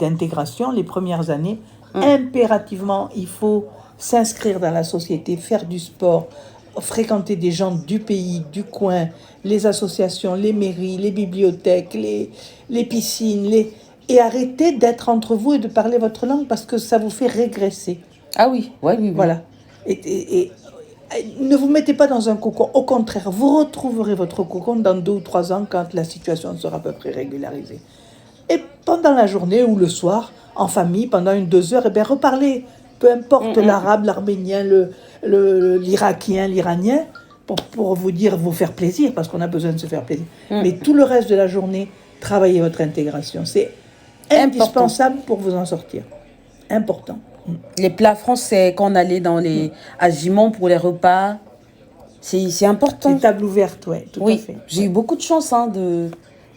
d'intégration, les premières années, impérativement, il faut s'inscrire dans la société, faire du sport, fréquenter des gens du pays, du coin, les associations, les mairies, les bibliothèques, les piscines, et arrêter d'être entre vous et de parler votre langue parce que ça vous fait régresser. Ah oui, ouais, oui, oui. Voilà. Et ne vous mettez pas dans un cocon. Au contraire, vous retrouverez votre cocon dans 2 ou 3 ans quand la situation sera à peu près régularisée. Et pendant la journée ou le soir, en famille, pendant 2 heures, reparlez. Peu importe l'arabe, l'arménien, l'irakien, l'iranien, pour vous faire plaisir, parce qu'on a besoin de se faire plaisir. Mais tout le reste de la journée, travaillez votre intégration. C'est indispensable pour vous en sortir. Important. Les plats français, quand on allait à Gimont pour les repas, c'est important. C'est table ouverte, oui, tout à fait. J'ai eu beaucoup de chance de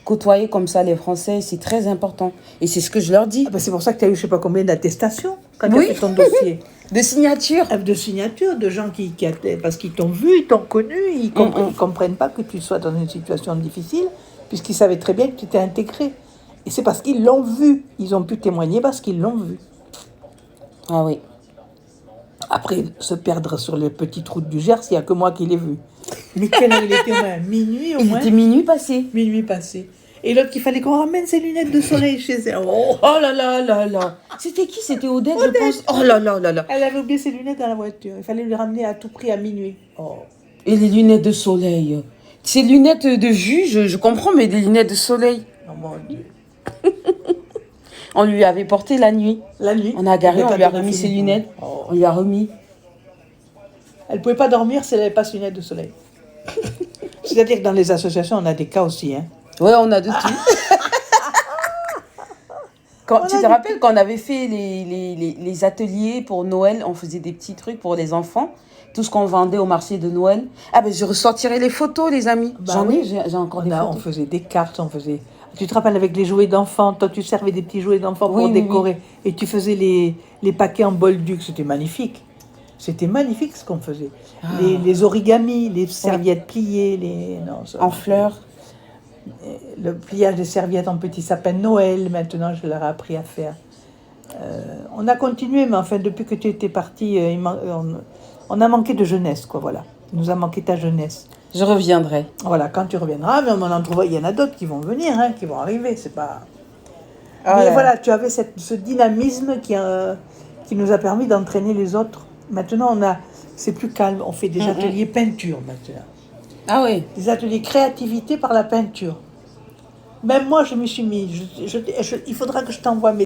côtoyer comme ça les Français, c'est très important. Et c'est ce que je leur dis. C'est pour ça que tu as eu je ne sais pas combien d'attestations quand tu as fait ton dossier. De signature. De signature, de gens parce qu'ils t'ont vu, ils t'ont connu, ils ne comprennent pas que tu sois dans une situation difficile, puisqu'ils savaient très bien que tu t'es intégré. Et c'est parce qu'ils l'ont vu. Ils ont pu témoigner parce qu'ils l'ont vu. Ah oui. Après, se perdre sur les petites routes du Gers, il n'y a que moi qui l'ai vu. Mais quelle heure il était au moins? Minuit au moins. Il était minuit passé. Minuit passé. Et l'autre qu'il fallait qu'on ramène ses lunettes de soleil chez elle. Oh là là là là. C'était qui? C'était Odette, je pense. Oh là là là là. Elle avait oublié ses lunettes dans la voiture. Il fallait lui ramener à tout prix à minuit. Oh. Et les lunettes de soleil. Ces lunettes de vue, je comprends, mais des lunettes de soleil. Oh mon Dieu. On lui avait porté la nuit. La nuit. On a garé, on lui a remis ses lunettes. Oh. On lui a remis. Elle ne pouvait pas dormir si elle n'avait pas ses lunettes de soleil. C'est-à-dire que dans les associations, on a des cas aussi. Hein. Oui, on a de tout. Tu te rappelles quand on avait fait les ateliers pour Noël, on faisait des petits trucs pour les enfants, tout ce qu'on vendait au marché de Noël. Je ressortirai les photos, les amis. J'ai encore des photos. On faisait des cartes, Tu te rappelles avec les jouets d'enfants, toi tu servais des petits jouets d'enfants pour décorer. Oui. Et tu faisais les paquets en bolduc, c'était magnifique. C'était magnifique ce qu'on faisait. Ah. Les origamis, les serviettes pliées, en fleurs. Le pliage des serviettes en petits sapins de Noël, maintenant je leur ai appris à faire. On a continué, mais enfin depuis que tu étais partie, on a manqué de jeunesse, quoi, voilà. Il nous a manqué ta jeunesse. Je reviendrai. Voilà, quand tu reviendras, mais il y en a d'autres qui vont venir, hein, qui vont arriver, c'est pas... Mais voilà, tu avais ce dynamisme qui nous a permis d'entraîner les autres. Maintenant, c'est plus calme, on fait des ateliers peinture maintenant. Ah oui. Des ateliers créativité par la peinture. Même moi, je m'y suis mis. Il faudra que je t'envoie mes